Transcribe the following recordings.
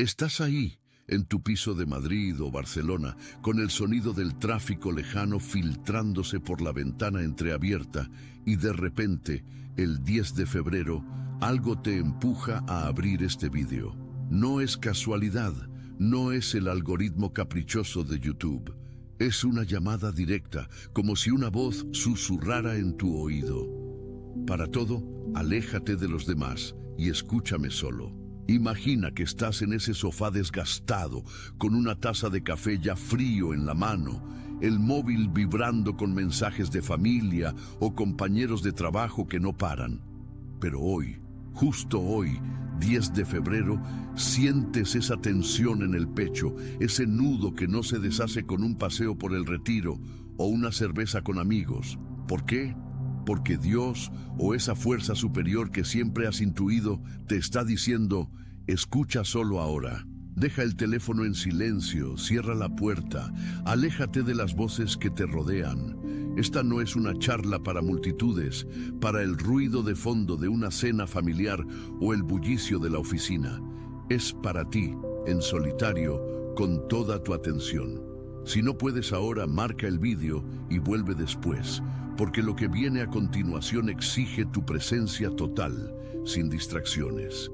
Estás ahí, en tu piso de Madrid o Barcelona, con el sonido del tráfico lejano filtrándose por la ventana entreabierta y de repente, el 10 de febrero, algo te empuja a abrir este vídeo. No es casualidad, no es el algoritmo caprichoso de YouTube. Es una llamada directa, como si una voz susurrara en tu oído. Para todo, aléjate de los demás y escúchame solo. Imagina que estás en ese sofá desgastado, con una taza de café ya frío en la mano, el móvil vibrando con mensajes de familia o compañeros de trabajo que no paran. Pero hoy, justo hoy, 10 de febrero, sientes esa tensión en el pecho, ese nudo que no se deshace con un paseo por el Retiro o una cerveza con amigos. ¿Por qué? Porque Dios o esa fuerza superior que siempre has intuido te está diciendo, escucha solo ahora. Deja el teléfono en silencio, cierra la puerta, aléjate de las voces que te rodean. Esta no es una charla para multitudes, para el ruido de fondo de una cena familiar o el bullicio de la oficina. Es para ti, en solitario, con toda tu atención. Si no puedes ahora, marca el vídeo y vuelve después, porque lo que viene a continuación exige tu presencia total, sin distracciones.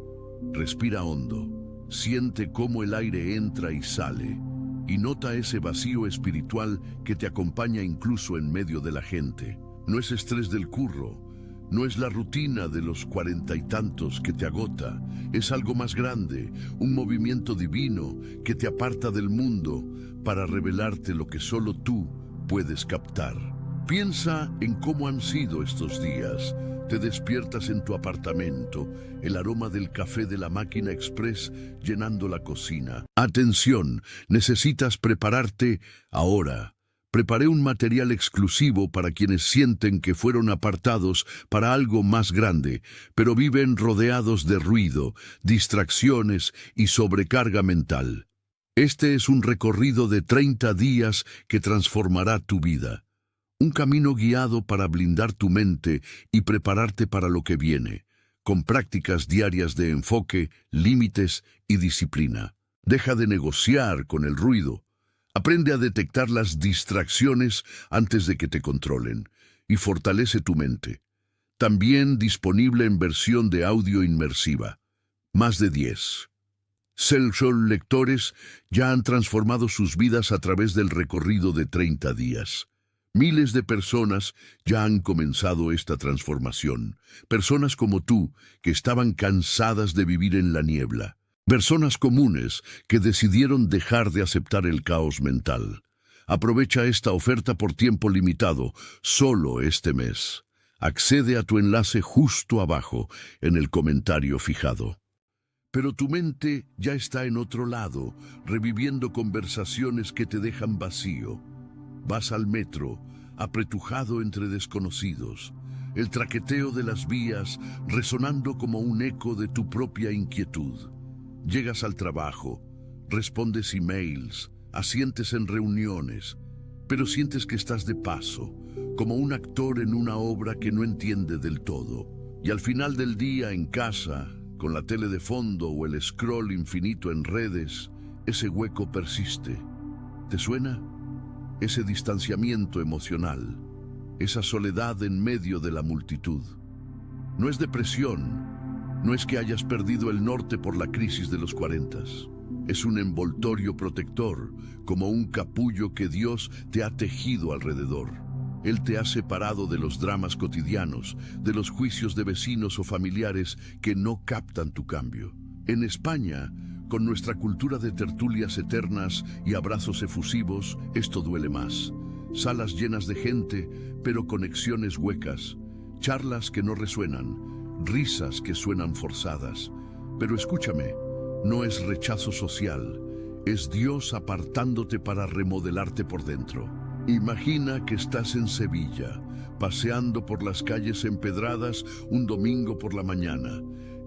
Respira hondo, siente cómo el aire entra y sale, y nota ese vacío espiritual que te acompaña incluso en medio de la gente. No es estrés del curro, no es la rutina de los 40 y tantos que te agota, es algo más grande, un movimiento divino que te aparta del mundo para revelarte lo que solo tú puedes captar. Piensa en cómo han sido estos días. Te despiertas en tu apartamento, el aroma del café de la máquina express llenando la cocina. Atención, necesitas prepararte ahora. Preparé un material exclusivo para quienes sienten que fueron apartados para algo más grande, pero viven rodeados de ruido, distracciones y sobrecarga mental. Este es un recorrido de 30 días que transformará tu vida. Un camino guiado para blindar tu mente y prepararte para lo que viene, con prácticas diarias de enfoque, límites y disciplina. Deja de negociar con el ruido. Aprende a detectar las distracciones antes de que te controlen y fortalece tu mente. También disponible en versión de audio inmersiva. Más de 10. Self-Soul lectores ya han transformado sus vidas a través del recorrido de 30 días. Miles de personas ya han comenzado esta transformación. Personas como tú, que estaban cansadas de vivir en la niebla. Personas comunes que decidieron dejar de aceptar el caos mental. Aprovecha esta oferta por tiempo limitado, solo este mes. Accede a tu enlace justo abajo, en el comentario fijado. Pero tu mente ya está en otro lado, reviviendo conversaciones que te dejan vacío. Vas al metro, apretujado entre desconocidos, el traqueteo de las vías resonando como un eco de tu propia inquietud. Llegas al trabajo, respondes emails, asientes en reuniones, pero sientes que estás de paso, como un actor en una obra que no entiende del todo. Y al final del día, en casa, con la tele de fondo o el scroll infinito en redes, ese hueco persiste. ¿Te suena? Ese distanciamiento emocional, esa soledad en medio de la multitud. No es depresión, no es que hayas perdido el norte por la crisis de los 40. Es un envoltorio protector, como un capullo que Dios te ha tejido alrededor. Él te ha separado de los dramas cotidianos, de los juicios de vecinos o familiares que no captan tu cambio. En España, con nuestra cultura de tertulias eternas y abrazos efusivos, esto duele más. Salas llenas de gente, pero conexiones huecas. Charlas que no resuenan, risas que suenan forzadas. Pero escúchame, no es rechazo social, es Dios apartándote para remodelarte por dentro. Imagina que estás en Sevilla, paseando por las calles empedradas un domingo por la mañana.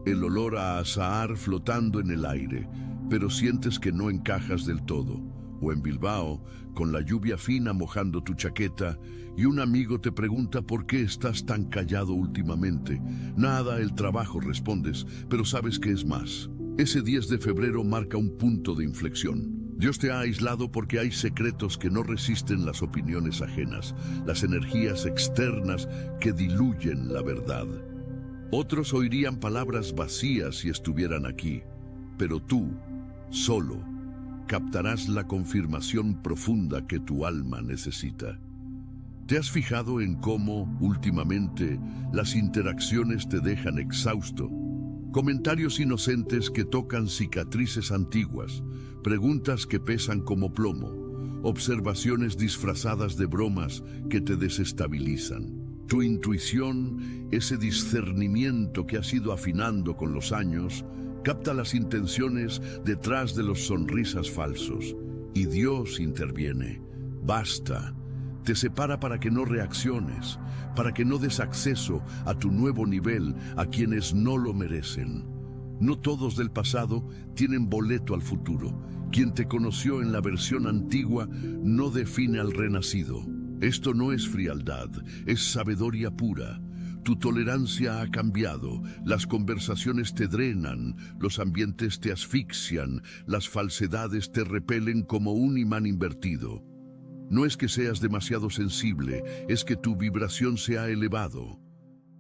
El olor a azahar flotando en el aire, pero sientes que no encajas del todo. O en Bilbao, con la lluvia fina mojando tu chaqueta, y un amigo te pregunta por qué estás tan callado últimamente. Nada, el trabajo, respondes, pero sabes que es más. Ese 10 de febrero marca un punto de inflexión. Dios te ha aislado porque hay secretos que no resisten las opiniones ajenas, las energías externas que diluyen la verdad. Otros oirían palabras vacías si estuvieran aquí, pero tú, solo, captarás la confirmación profunda que tu alma necesita. ¿Te has fijado en cómo, últimamente, las interacciones te dejan exhausto? Comentarios inocentes que tocan cicatrices antiguas, preguntas que pesan como plomo, observaciones disfrazadas de bromas que te desestabilizan. Tu intuición, ese discernimiento que has ido afinando con los años, capta las intenciones detrás de los sonrisas falsos. Y Dios interviene. Basta. Te separa para que no reacciones, para que no des acceso a tu nuevo nivel a quienes no lo merecen. No todos del pasado tienen boleto al futuro. Quien te conoció en la versión antigua no define al renacido. Esto no es frialdad, es sabiduría pura. Tu tolerancia ha cambiado, las conversaciones te drenan, los ambientes te asfixian, las falsedades te repelen como un imán invertido. No es que seas demasiado sensible, es que tu vibración se ha elevado.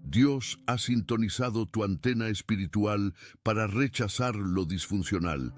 Dios ha sintonizado tu antena espiritual para rechazar lo disfuncional,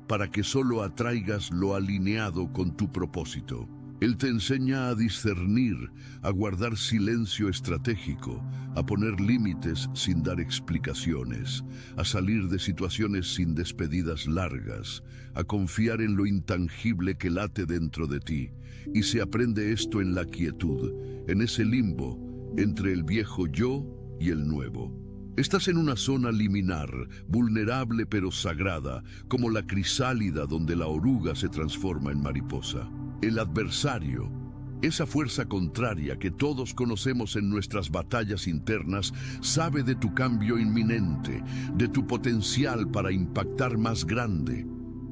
para que solo atraigas lo alineado con tu propósito. Él te enseña a discernir, a guardar silencio estratégico, a poner límites sin dar explicaciones, a salir de situaciones sin despedidas largas, a confiar en lo intangible que late dentro de ti. Y se aprende esto en la quietud, en ese limbo entre el viejo yo y el nuevo. Estás en una zona liminar, vulnerable pero sagrada, como la crisálida donde la oruga se transforma en mariposa. El adversario, esa fuerza contraria que todos conocemos en nuestras batallas internas, sabe de tu cambio inminente, de tu potencial para impactar más grande,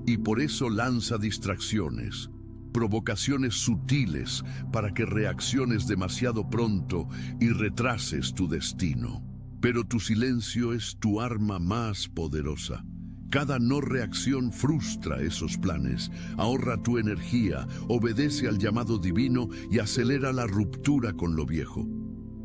y por eso lanza distracciones, provocaciones sutiles para que reacciones demasiado pronto y retrases tu destino. Pero tu silencio es tu arma más poderosa. Cada no reacción frustra esos planes, ahorra tu energía, obedece al llamado divino y acelera la ruptura con lo viejo.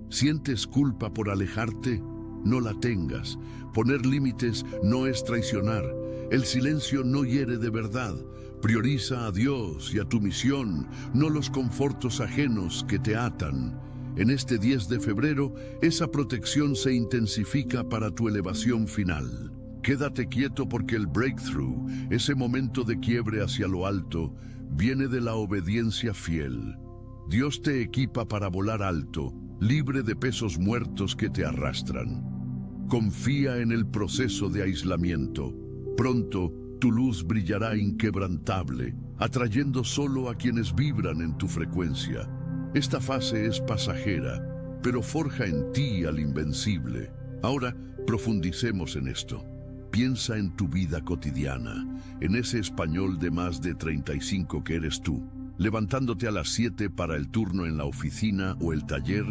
¿Sientes culpa por alejarte? No la tengas. Poner límites no es traicionar. El silencio no hiere de verdad. Prioriza a Dios y a tu misión, no los confortos ajenos que te atan. En este 10 de febrero, esa protección se intensifica para tu elevación final. Quédate quieto porque el breakthrough, ese momento de quiebre hacia lo alto, viene de la obediencia fiel. Dios te equipa para volar alto, libre de pesos muertos que te arrastran. Confía en el proceso de aislamiento. Pronto, tu luz brillará inquebrantable, atrayendo solo a quienes vibran en tu frecuencia. Esta fase es pasajera, pero forja en ti al invencible. Ahora, profundicemos en esto. Piensa en tu vida cotidiana, en ese español de más de 35 que eres tú, levantándote a las 7 para el turno en la oficina o el taller,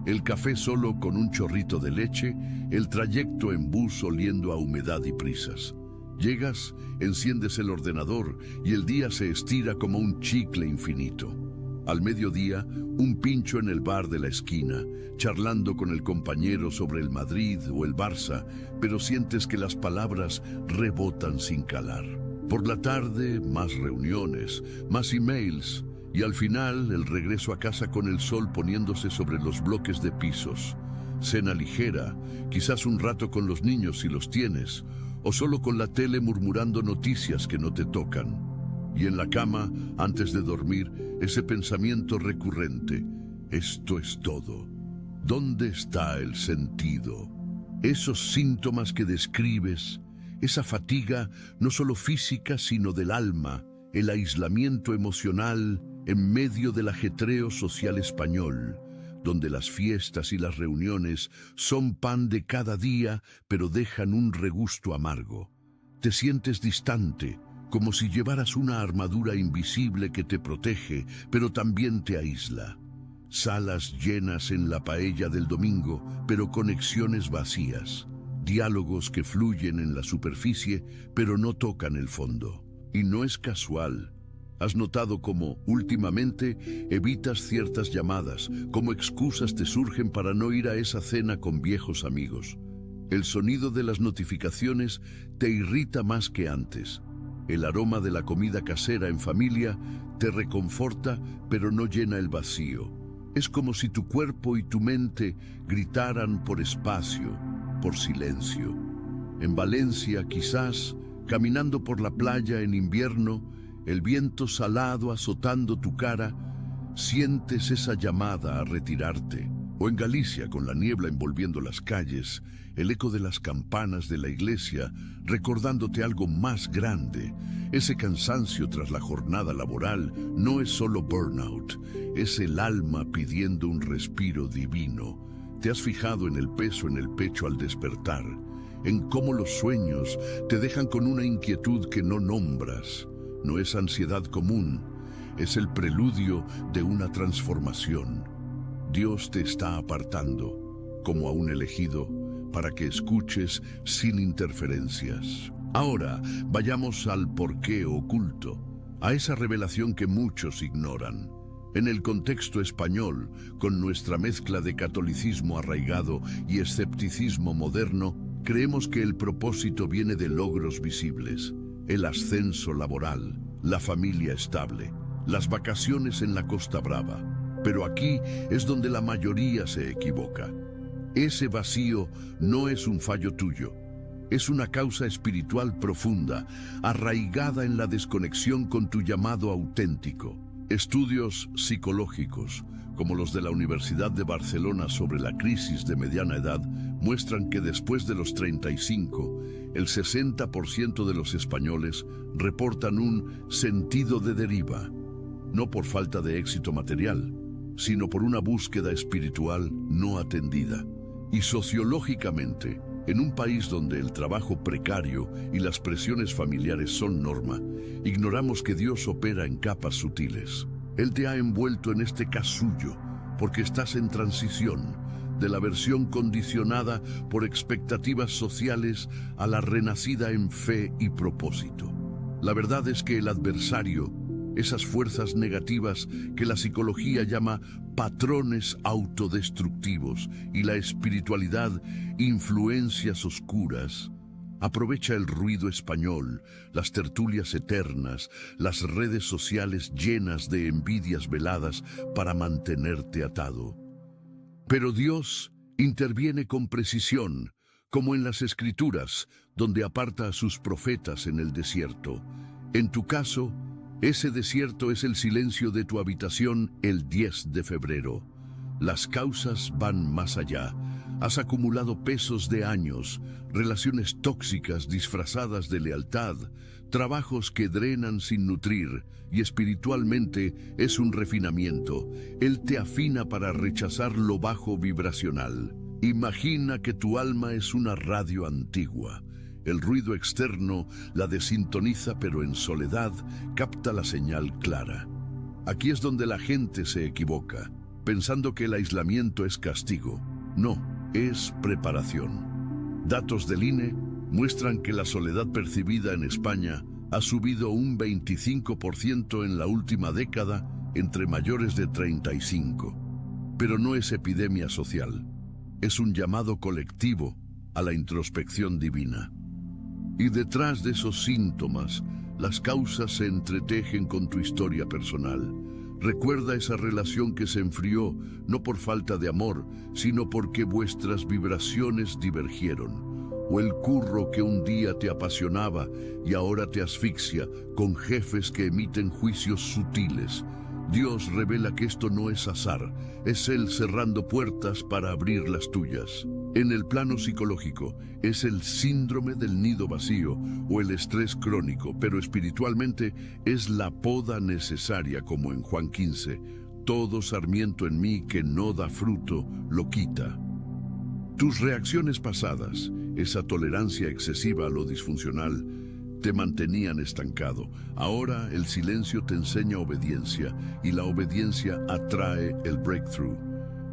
el café solo con un chorrito de leche, el trayecto en bus oliendo a humedad y prisas. Llegas, enciendes el ordenador y el día se estira como un chicle infinito. Al mediodía, un pincho en el bar de la esquina, charlando con el compañero sobre el Madrid o el Barça, pero sientes que las palabras rebotan sin calar. Por la tarde, más reuniones, más emails, y al final el regreso a casa con el sol poniéndose sobre los bloques de pisos. Cena ligera, quizás un rato con los niños si los tienes, o solo con la tele murmurando noticias que no te tocan. Y en la cama, antes de dormir, ese pensamiento recurrente: esto es todo. ¿Dónde está el sentido? Esos síntomas que describes, esa fatiga no solo física sino del alma, el aislamiento emocional en medio del ajetreo social español, donde las fiestas y las reuniones son pan de cada día, pero dejan un regusto amargo. Te sientes distante, como si llevaras una armadura invisible que te protege, pero también te aísla. Salas llenas en la paella del domingo, pero conexiones vacías. diálogos que fluyen en la superficie, pero no tocan el fondo. Y no es casual. ¿Has notado cómo, últimamente, evitas ciertas llamadas, como excusas te surgen para no ir a esa cena con viejos amigos? El sonido de las notificaciones te irrita más que antes. El aroma de la comida casera en familia te reconforta, pero no llena el vacío. Es como si tu cuerpo y tu mente gritaran por espacio, por silencio. En Valencia, quizás, caminando por la playa en invierno, el viento salado azotando tu cara, sientes esa llamada a retirarte. O en Galicia, con la niebla envolviendo las calles, el eco de las campanas de la iglesia recordándote algo más grande. Ese cansancio tras la jornada laboral no es solo burnout, es el alma pidiendo un respiro divino. ¿Te has fijado en el peso en el pecho al despertar? En cómo los sueños te dejan con una inquietud que no nombras. No es ansiedad común, es el preludio de una transformación. Dios te está apartando, como a un elegido, para que escuches sin interferencias. Ahora, vayamos al porqué oculto, a esa revelación que muchos ignoran. En el contexto español, con nuestra mezcla de catolicismo arraigado y escepticismo moderno, creemos que el propósito viene de logros visibles. El ascenso laboral, la familia estable, las vacaciones en la Costa Brava. Pero aquí es donde la mayoría se equivoca. Ese vacío no es un fallo tuyo. Es una causa espiritual profunda, arraigada en la desconexión con tu llamado auténtico. Estudios psicológicos, como los de la Universidad de Barcelona sobre la crisis de mediana edad, muestran que después de los 35, el 60% de los españoles reportan un sentido de deriva, no por falta de éxito material, sino por una búsqueda espiritual no atendida. Y sociológicamente, en un país donde el trabajo precario y las presiones familiares son norma, ignoramos que Dios opera en capas sutiles. Él te ha envuelto en este casullo porque estás en transición de la versión condicionada por expectativas sociales a la renacida en fe y propósito. La verdad es que el adversario, esas fuerzas negativas que la psicología llama patrones autodestructivos y la espiritualidad influencias oscuras, aprovecha el ruido español, las tertulias eternas, las redes sociales llenas de envidias veladas para mantenerte atado. Pero Dios interviene con precisión, como en las Escrituras, donde aparta a sus profetas en el desierto. En tu caso, ese desierto es el silencio de tu habitación el 10 de febrero. Las causas van más allá. Has acumulado pesos de años, relaciones tóxicas disfrazadas de lealtad, trabajos que drenan sin nutrir, y espiritualmente es un refinamiento. Él te afina para rechazar lo bajo vibracional. Imagina que tu alma es una radio antigua. El ruido externo la desintoniza, pero en soledad capta la señal clara. Aquí es donde la gente se equivoca, pensando que el aislamiento es castigo. No, es preparación. Datos del INE muestran que la soledad percibida en España ha subido un 25% en la última década entre mayores de 35. Pero no es epidemia social, es un llamado colectivo a la introspección divina. Y detrás de esos síntomas, las causas se entretejen con tu historia personal. Recuerda esa relación que se enfrió, no por falta de amor, sino porque vuestras vibraciones divergieron. O el curro que un día te apasionaba y ahora te asfixia, con jefes que emiten juicios sutiles. Dios revela que esto no es azar, es Él cerrando puertas para abrir las tuyas. En el plano psicológico, es el síndrome del nido vacío o el estrés crónico, pero espiritualmente es la poda necesaria, como en Juan 15. Todo sarmiento en mí que no da fruto, lo quita. Tus reacciones pasadas, esa tolerancia excesiva a lo disfuncional, te mantenían estancado. Ahora el silencio te enseña obediencia y la obediencia atrae el breakthrough.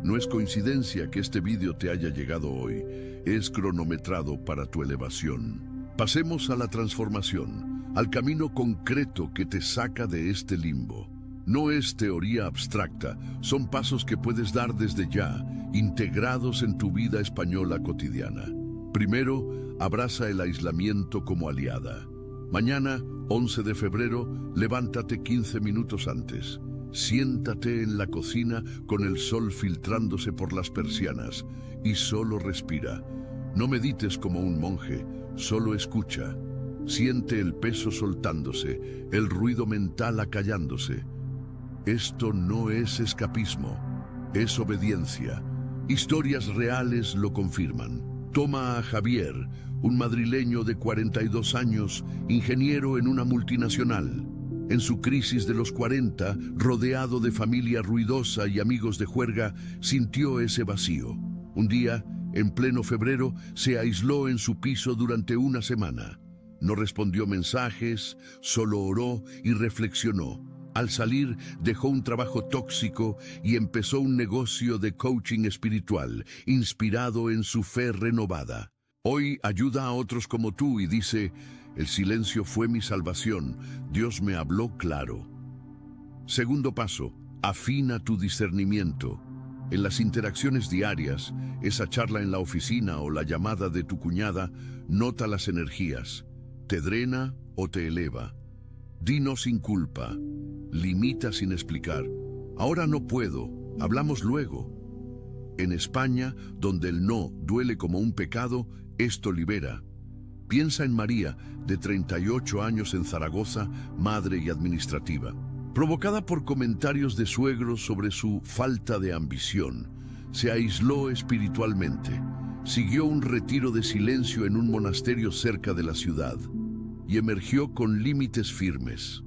No es coincidencia que este vídeo te haya llegado hoy. Es cronometrado para tu elevación. Pasemos a la transformación, al camino concreto que te saca de este limbo. No es teoría abstracta, son pasos que puedes dar desde ya, integrados en tu vida española cotidiana. Primero, abraza el aislamiento como aliada. Mañana, 11 de febrero, levántate 15 minutos antes. Siéntate en la cocina con el sol filtrándose por las persianas y solo respira. No medites como un monje, solo escucha. Siente el peso soltándose, el ruido mental acallándose. Esto no es escapismo, es obediencia. Historias reales lo confirman. Toma a Javier, un madrileño de 42 años, ingeniero en una multinacional. En su crisis de los 40, rodeado de familia ruidosa y amigos de juerga, sintió ese vacío. Un día, en pleno febrero, se aisló en su piso durante una semana. No respondió mensajes, solo oró y reflexionó. Al salir, dejó un trabajo tóxico y empezó un negocio de coaching espiritual, inspirado en su fe renovada. Hoy ayuda a otros como tú y dice: el silencio fue mi salvación, Dios me habló claro. Segundo paso, afina tu discernimiento. En las interacciones diarias, esa charla en la oficina o la llamada de tu cuñada, nota las energías. ¿Te drena o te eleva? Di no sin culpa. Limita sin explicar. Ahora no puedo, hablamos luego. En España, donde el no duele como un pecado, esto libera. Piensa en María, de 38 años en Zaragoza, madre y administrativa. Provocada por comentarios de suegros sobre su falta de ambición, se aisló espiritualmente. Siguió un retiro de silencio en un monasterio cerca de la ciudad y emergió con límites firmes.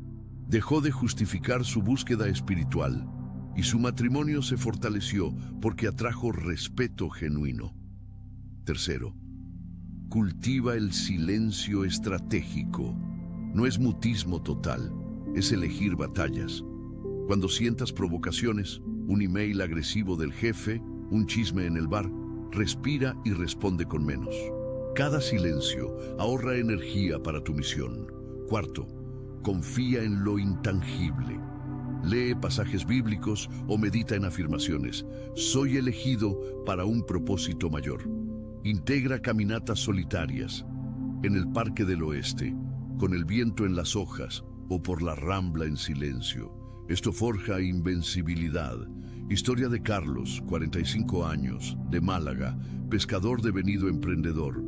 Dejó de justificar su búsqueda espiritual y su matrimonio se fortaleció porque atrajo respeto genuino. Tercero, cultiva el silencio estratégico. No es mutismo total, es elegir batallas. Cuando sientas provocaciones, un email agresivo del jefe, un chisme en el bar, respira y responde con menos. Cada silencio ahorra energía para tu misión. Cuarto, confía en lo intangible. Lee pasajes bíblicos o medita en afirmaciones. Soy elegido para un propósito mayor. Integra caminatas solitarias, en el Parque del Oeste, con el viento en las hojas o por la Rambla en silencio. Esto forja invencibilidad. Historia de Carlos, 45 años, de Málaga, pescador devenido emprendedor.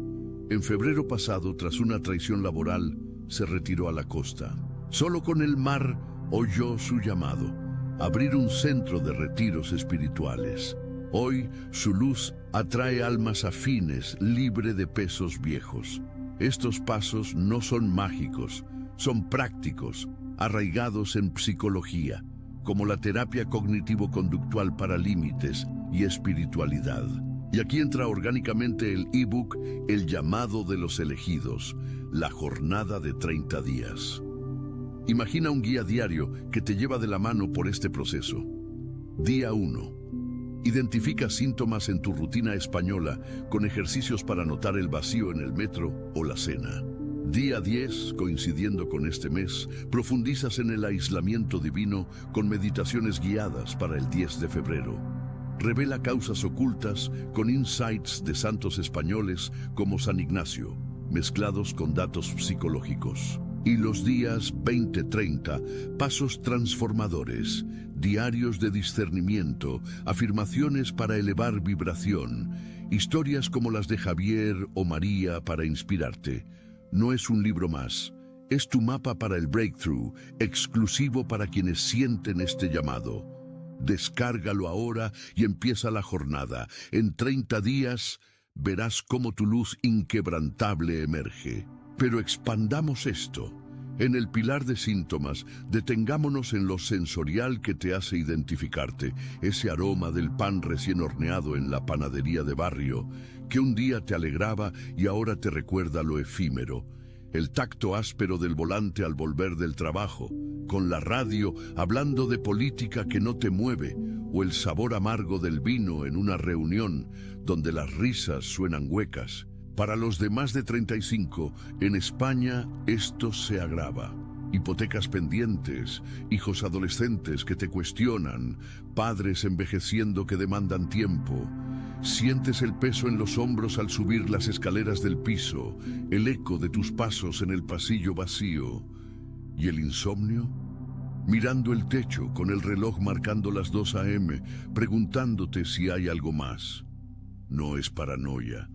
En febrero pasado, tras una traición laboral, se retiró a la costa. Solo con el mar oyó su llamado: abrir un centro de retiros espirituales. Hoy, su luz atrae almas afines, libre de pesos viejos. Estos pasos no son mágicos, son prácticos, arraigados en psicología, como la terapia cognitivo-conductual para límites y espiritualidad. Y aquí entra orgánicamente el ebook El llamado de los elegidos, la jornada de 30 días. Imagina un guía diario que te lleva de la mano por este proceso. Día 1. Identifica síntomas en tu rutina española con ejercicios para notar el vacío en el metro o la cena. Día 10, coincidiendo con este mes, profundizas en el aislamiento divino con meditaciones guiadas para el 10 de febrero. Revela causas ocultas con insights de santos españoles como San Ignacio, mezclados con datos psicológicos. Y los días 20-30, pasos transformadores, diarios de discernimiento, afirmaciones para elevar vibración, historias como las de Javier o María para inspirarte. No es un libro más, es tu mapa para el breakthrough, exclusivo para quienes sienten este llamado. Descárgalo ahora y empieza la jornada. En 30 días verás cómo tu luz inquebrantable emerge. Pero expandamos esto. En el pilar de síntomas, detengámonos en lo sensorial que te hace identificarte, ese aroma del pan recién horneado en la panadería de barrio, que un día te alegraba y ahora te recuerda lo efímero. El tacto áspero del volante al volver del trabajo, con la radio hablando de política que no te mueve, o el sabor amargo del vino en una reunión donde las risas suenan huecas. Para los de más de 35, en España esto se agrava. Hipotecas pendientes, hijos adolescentes que te cuestionan, padres envejeciendo que demandan tiempo. Sientes el peso en los hombros al subir las escaleras del piso, el eco de tus pasos en el pasillo vacío. ¿Y el insomnio? Mirando el techo con el reloj marcando las 2 a.m., preguntándote si hay algo más. No es paranoia,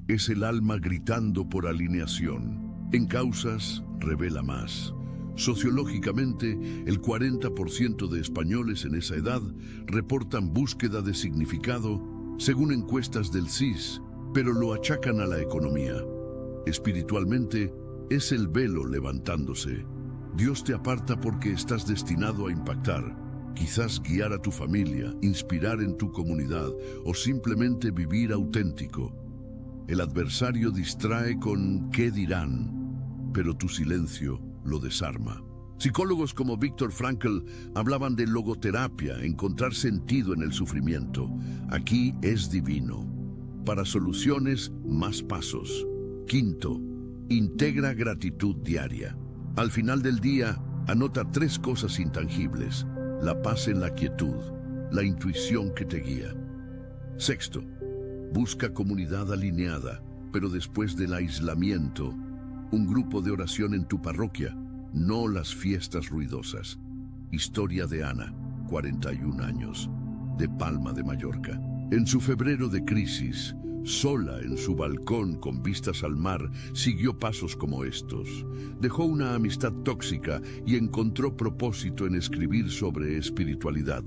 es el alma gritando por alineación. En causas, revela más. Sociológicamente, el 40% de españoles en esa edad reportan búsqueda de significado, según encuestas del CIS, pero lo achacan a la economía. Espiritualmente, es el velo levantándose. Dios te aparta porque estás destinado a impactar, quizás guiar a tu familia, inspirar en tu comunidad o simplemente vivir auténtico. El adversario distrae con ¿qué dirán? Pero tu silencio lo desarma. Psicólogos como Viktor Frankl hablaban de logoterapia, encontrar sentido en el sufrimiento. Aquí es divino. Para soluciones, más pasos. Quinto, integra gratitud diaria. Al final del día, anota 3 cosas intangibles: la paz en la quietud, la intuición que te guía. Sexto, busca comunidad alineada, pero después del aislamiento, un grupo de oración en tu parroquia, no las fiestas ruidosas. Historia de Ana, 41 años, de Palma de Mallorca. En su febrero de crisis, sola en su balcón con vistas al mar, siguió pasos como estos. Dejó una amistad tóxica y encontró propósito en escribir sobre espiritualidad.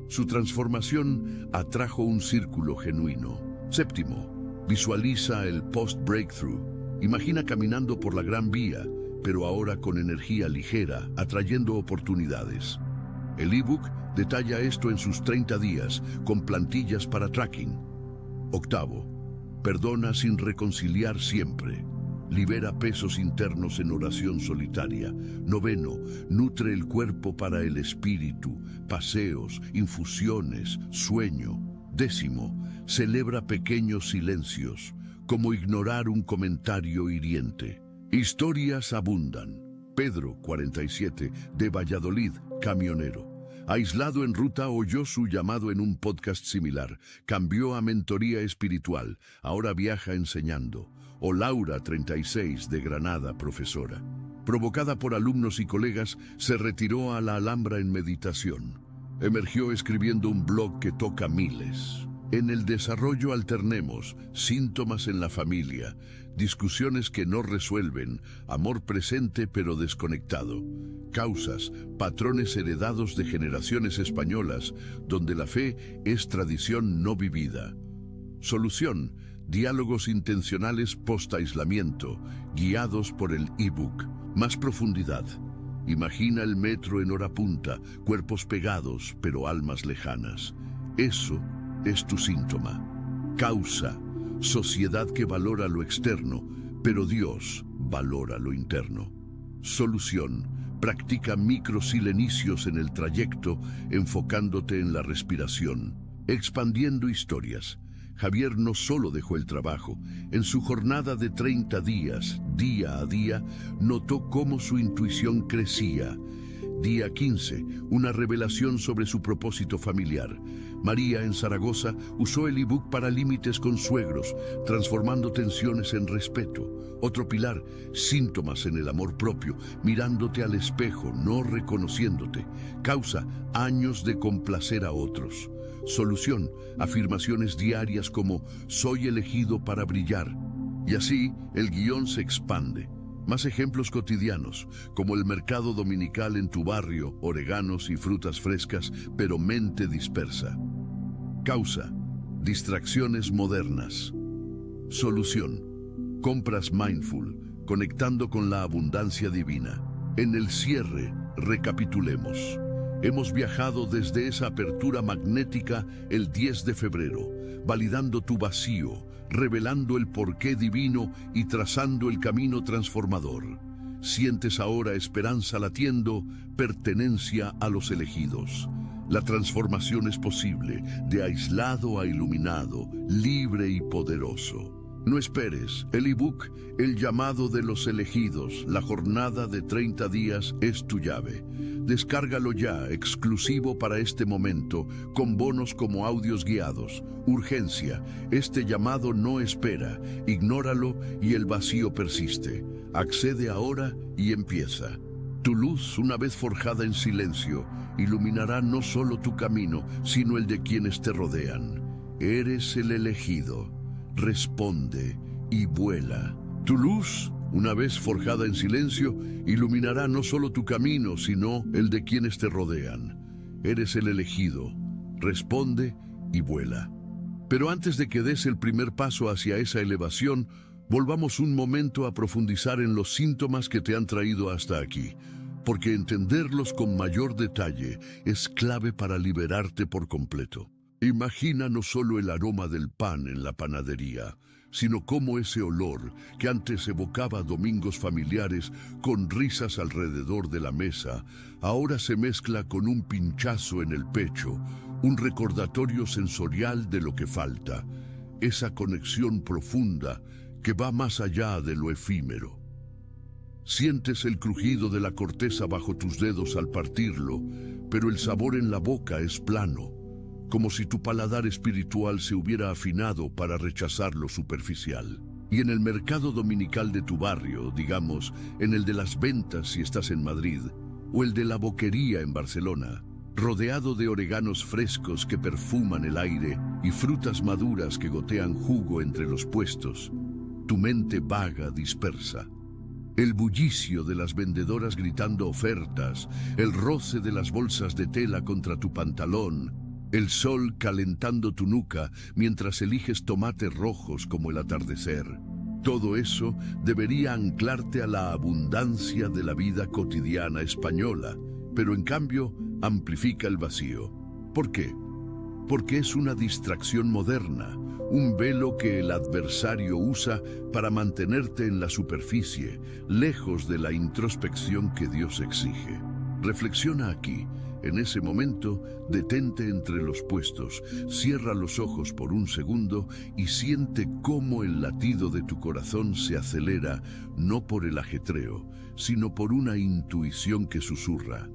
Su transformación atrajo un círculo genuino. Séptimo, visualiza el post-breakthrough. Imagina caminando por la Gran Vía, pero ahora con energía ligera, atrayendo oportunidades. El ebook detalla esto en sus 30 días, con plantillas para tracking. Octavo, perdona sin reconciliar siempre. Libera pesos internos en oración solitaria. Noveno, nutre el cuerpo para el espíritu, paseos, infusiones, sueño. Décimo, celebra pequeños silencios, como ignorar un comentario hiriente. Historias abundan. Pedro, 47, de Valladolid, camionero. Aislado en ruta, oyó su llamado en un podcast similar. Cambió a mentoría espiritual. Ahora viaja enseñando. O Laura, 36, de Granada, profesora. Provocada por alumnos y colegas, se retiró a la Alhambra en meditación. Emergió escribiendo un blog que toca miles. En el desarrollo alternemos síntomas en la familia, discusiones que no resuelven, amor presente pero desconectado, causas, patrones heredados de generaciones españolas, donde la fe es tradición no vivida. Solución, diálogos intencionales post-aislamiento, guiados por el ebook. Más profundidad. Imagina el metro en hora punta, cuerpos pegados pero almas lejanas. Eso es tu síntoma. Causa, sociedad que valora lo externo, pero Dios valora lo interno. Solución, practica microsilenicios en el trayecto, enfocándote en la respiración. Expandiendo historias. Javier no solo dejó el trabajo, en su jornada de 30 días, día a día, notó cómo su intuición crecía. Día 15, una revelación sobre su propósito familiar. María, en Zaragoza, usó el ebook para límites con suegros, transformando tensiones en respeto. Otro pilar, síntomas en el amor propio, mirándote al espejo, no reconociéndote. Causa, años de complacer a otros. Solución, afirmaciones diarias como soy elegido para brillar. Y así, el guión se expande. Más ejemplos cotidianos, como el mercado dominical en tu barrio, oreganos y frutas frescas, pero mente dispersa. Causa, distracciones modernas. Solución, compras mindful, conectando con la abundancia divina. En el cierre, recapitulemos. Hemos viajado desde esa apertura magnética el 10 de febrero, validando tu vacío, revelando el porqué divino y trazando el camino transformador. Sientes ahora esperanza latiendo, pertenencia a los elegidos. La transformación es posible, de aislado a iluminado, libre y poderoso. No esperes, el ebook El llamado de los elegidos, la jornada de 30 días es tu llave. Descárgalo ya, exclusivo para este momento, con bonos como audios guiados. Urgencia, este llamado no espera, ignóralo y el vacío persiste. Accede ahora y empieza. Tu luz, una vez forjada en silencio, iluminará no solo tu camino, sino el de quienes te rodean. Eres el elegido. Responde y vuela. Tu luz, una vez forjada en silencio, iluminará no solo tu camino, sino el de quienes te rodean. Eres el elegido. Responde y vuela. Pero antes de que des el primer paso hacia esa elevación, volvamos un momento a profundizar en los síntomas que te han traído hasta aquí, porque entenderlos con mayor detalle es clave para liberarte por completo. Imagina no solo el aroma del pan en la panadería, sino cómo ese olor, que antes evocaba domingos familiares con risas alrededor de la mesa, ahora se mezcla con un pinchazo en el pecho, un recordatorio sensorial de lo que falta, esa conexión profunda que va más allá de lo efímero. Sientes el crujido de la corteza bajo tus dedos al partirlo, pero el sabor en la boca es plano, como si tu paladar espiritual se hubiera afinado para rechazar lo superficial. Y en el mercado dominical de tu barrio, digamos, en el de las ventas si estás en Madrid, o el de la boquería en Barcelona, rodeado de oreganos frescos que perfuman el aire y frutas maduras que gotean jugo entre los puestos, tu mente vaga, dispersa. El bullicio de las vendedoras gritando ofertas, el roce de las bolsas de tela contra tu pantalón, el sol calentando tu nuca mientras eliges tomates rojos como el atardecer. Todo eso debería anclarte a la abundancia de la vida cotidiana española, pero en cambio amplifica el vacío. ¿Por qué? Porque es una distracción moderna, un velo que el adversario usa para mantenerte en la superficie, lejos de la introspección que Dios exige. Reflexiona aquí. En ese momento, detente entre los puestos, cierra los ojos por un segundo y siente cómo el latido de tu corazón se acelera, no por el ajetreo, sino por una intuición que susurra: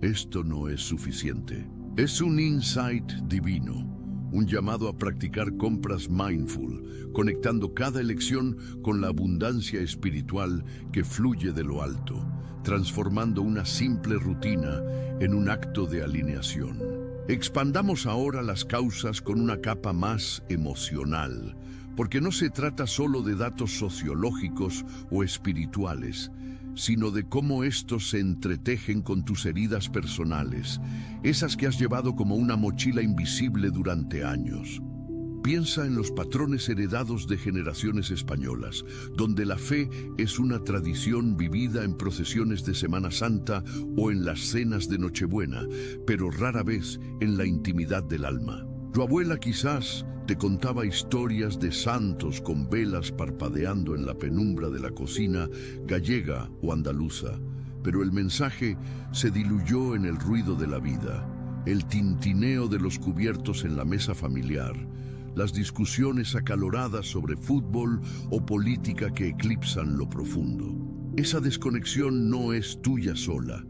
esto no es suficiente. Es un insight divino, un llamado a practicar compras mindful, conectando cada elección con la abundancia espiritual que fluye de lo alto, transformando una simple rutina en un acto de alineación. Expandamos ahora las causas con una capa más emocional, porque no se trata solo de datos sociológicos o espirituales, sino de cómo estos se entretejen con tus heridas personales, esas que has llevado como una mochila invisible durante años. Piensa en los patrones heredados de generaciones españolas, donde la fe es una tradición vivida en procesiones de Semana Santa o en las cenas de Nochebuena, pero rara vez en la intimidad del alma. Tu abuela quizás te contaba historias de santos con velas parpadeando en la penumbra de la cocina gallega o andaluza, pero el mensaje se diluyó en el ruido de la vida, el tintineo de los cubiertos en la mesa familiar, las discusiones acaloradas sobre fútbol o política que eclipsan lo profundo. Esa desconexión no es tuya sola,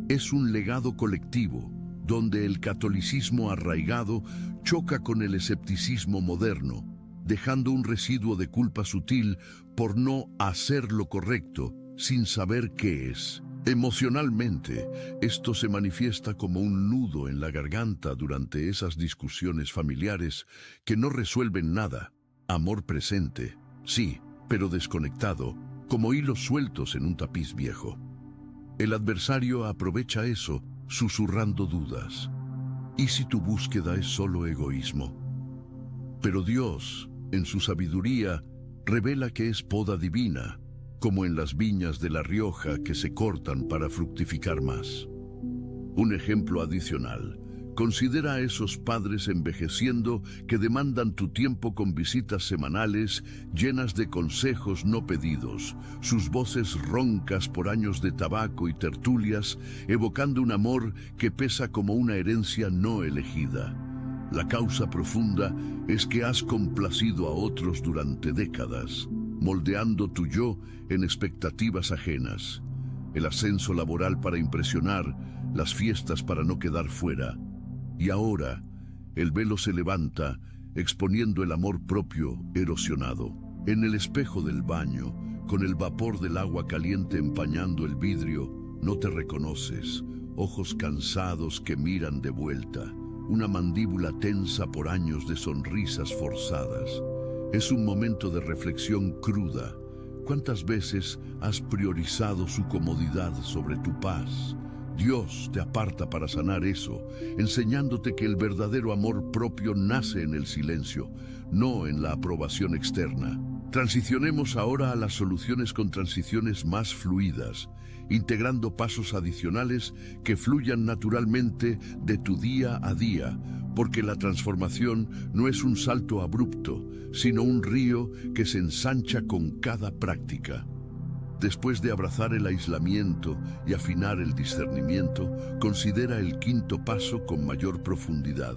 es un legado colectivo, donde el catolicismo arraigado choca con el escepticismo moderno, dejando un residuo de culpa sutil por no hacer lo correcto sin saber qué es. Emocionalmente, esto se manifiesta como un nudo en la garganta durante esas discusiones familiares que no resuelven nada. Amor presente, sí, pero desconectado, como hilos sueltos en un tapiz viejo. El adversario aprovecha eso, susurrando dudas. ¿Y si tu búsqueda es solo egoísmo? Pero Dios, en su sabiduría, revela que es poda divina, como en las viñas de La Rioja que se cortan para fructificar más. Un ejemplo adicional: Considera a esos padres envejeciendo que demandan tu tiempo con visitas semanales llenas de consejos no pedidos, sus voces roncas por años de tabaco y tertulias, evocando un amor que pesa como una herencia no elegida. La causa profunda es que has complacido a otros durante décadas, moldeando tu yo en expectativas ajenas. El ascenso laboral para impresionar, las fiestas para no quedar fuera. Y ahora, el velo se levanta, exponiendo el amor propio erosionado. En el espejo del baño, con el vapor del agua caliente empañando el vidrio, no te reconoces, ojos cansados que miran de vuelta, una mandíbula tensa por años de sonrisas forzadas. Es un momento de reflexión cruda. ¿Cuántas veces has priorizado su comodidad sobre tu paz? Dios te aparta para sanar eso, enseñándote que el verdadero amor propio nace en el silencio, no en la aprobación externa. Transicionemos ahora a las soluciones con transiciones más fluidas, integrando pasos adicionales que fluyan naturalmente de tu día a día, porque la transformación no es un salto abrupto, sino un río que se ensancha con cada práctica. Después de abrazar el aislamiento y afinar el discernimiento, considera el quinto paso con mayor profundidad.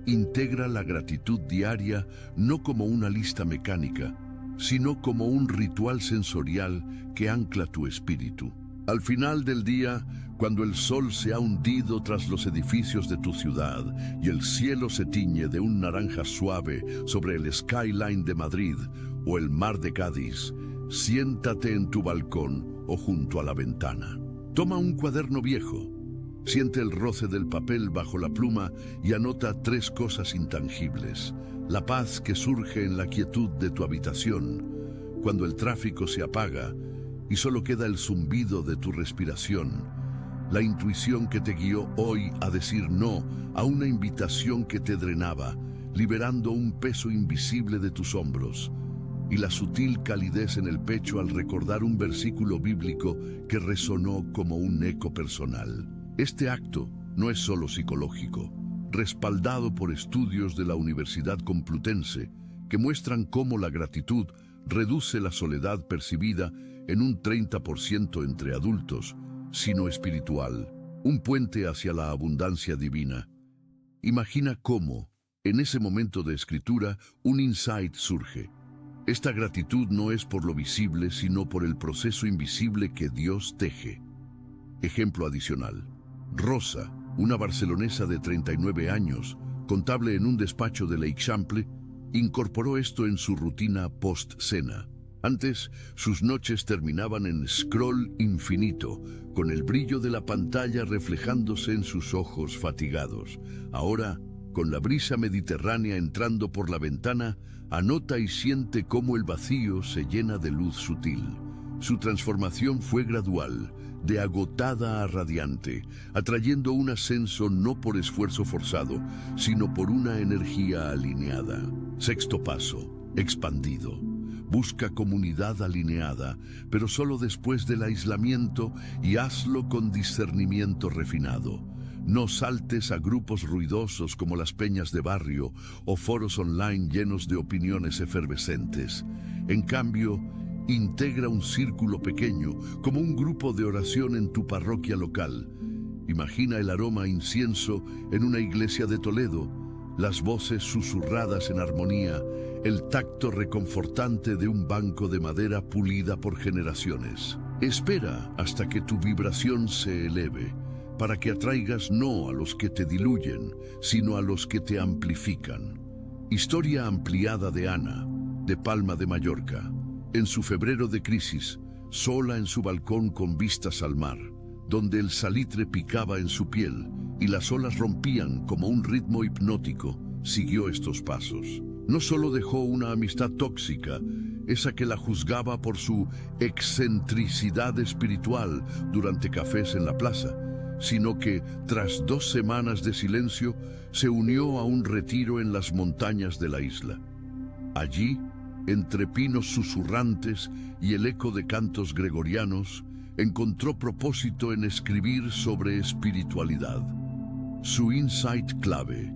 Integra la gratitud diaria no como una lista mecánica, sino como un ritual sensorial que ancla tu espíritu. Al final del día, cuando el sol se ha hundido tras los edificios de tu ciudad y el cielo se tiñe de un naranja suave sobre el skyline de Madrid o el mar de Cádiz, siéntate en tu balcón o junto a la ventana. Toma un cuaderno viejo, siente el roce del papel bajo la pluma y anota 3 cosas intangibles. La paz que surge en la quietud de tu habitación, cuando el tráfico se apaga y solo queda el zumbido de tu respiración. La intuición que te guió hoy a decir no a una invitación que te drenaba, liberando un peso invisible de tus hombros. Y la sutil calidez en el pecho al recordar un versículo bíblico que resonó como un eco personal. Este acto no es solo psicológico, respaldado por estudios de la Universidad Complutense que muestran cómo la gratitud reduce la soledad percibida en un 30% entre adultos, sino espiritual, un puente hacia la abundancia divina. Imagina cómo, en ese momento de escritura, un insight surge. Esta gratitud no es por lo visible, sino por el proceso invisible que Dios teje. Ejemplo adicional. Rosa, una barcelonesa de 39 años, contable en un despacho de l'Eixample, incorporó esto en su rutina post-cena. Antes, sus noches terminaban en scroll infinito, con el brillo de la pantalla reflejándose en sus ojos fatigados. Ahora, con la brisa mediterránea entrando por la ventana, anota y siente cómo el vacío se llena de luz sutil. Su transformación fue gradual, de agotada a radiante, atrayendo un ascenso no por esfuerzo forzado, sino por una energía alineada. Sexto paso, expandido. Busca comunidad alineada, pero solo después del aislamiento, y hazlo con discernimiento refinado. No saltes a grupos ruidosos como las peñas de barrio o foros online llenos de opiniones efervescentes. En cambio, integra un círculo pequeño, como un grupo de oración en tu parroquia local. Imagina el aroma a incienso en una iglesia de Toledo, las voces susurradas en armonía, el tacto reconfortante de un banco de madera pulida por generaciones. Espera hasta que tu vibración se eleve, para que atraigas no a los que te diluyen, sino a los que te amplifican. Historia ampliada de Ana, de Palma de Mallorca. En su febrero de crisis, sola en su balcón con vistas al mar, donde el salitre picaba en su piel y las olas rompían como un ritmo hipnótico, siguió estos pasos. No solo dejó una amistad tóxica, esa que la juzgaba por su excentricidad espiritual durante cafés en la plaza, sino que, tras 2 semanas de silencio, se unió a un retiro en las montañas de la isla. Allí, entre pinos susurrantes y el eco de cantos gregorianos, encontró propósito en escribir sobre espiritualidad. Su insight clave.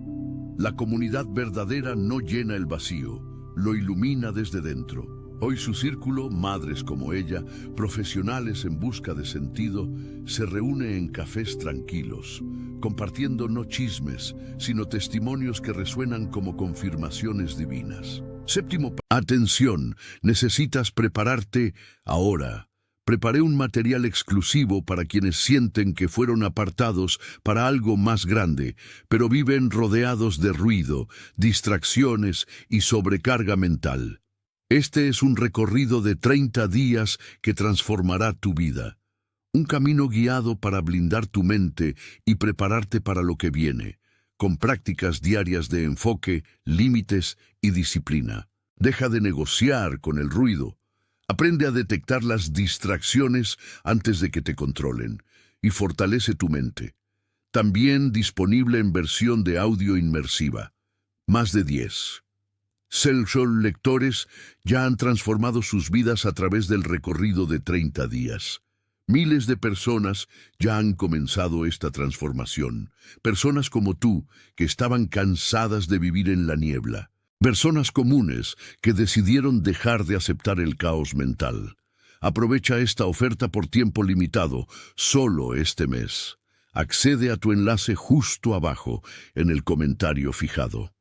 La comunidad verdadera no llena el vacío, lo ilumina desde dentro. Hoy su círculo, madres como ella, profesionales en busca de sentido, se reúne en cafés tranquilos, compartiendo no chismes, sino testimonios que resuenan como confirmaciones divinas. Séptimo, atención, necesitas prepararte ahora. Preparé un material exclusivo para quienes sienten que fueron apartados para algo más grande, pero viven rodeados de ruido, distracciones y sobrecarga mental. Este es un recorrido de 30 días que transformará tu vida. Un camino guiado para blindar tu mente y prepararte para lo que viene, con prácticas diarias de enfoque, límites y disciplina. Deja de negociar con el ruido. Aprende a detectar las distracciones antes de que te controlen y fortalece tu mente. También disponible en versión de audio inmersiva. Más de 10. Self-Soul lectores ya han transformado sus vidas a través del recorrido de 30 días. Miles de personas ya han comenzado esta transformación. Personas como tú, que estaban cansadas de vivir en la niebla. Personas comunes que decidieron dejar de aceptar el caos mental. Aprovecha esta oferta por tiempo limitado, solo este mes. Accede a tu enlace justo abajo, en el comentario fijado.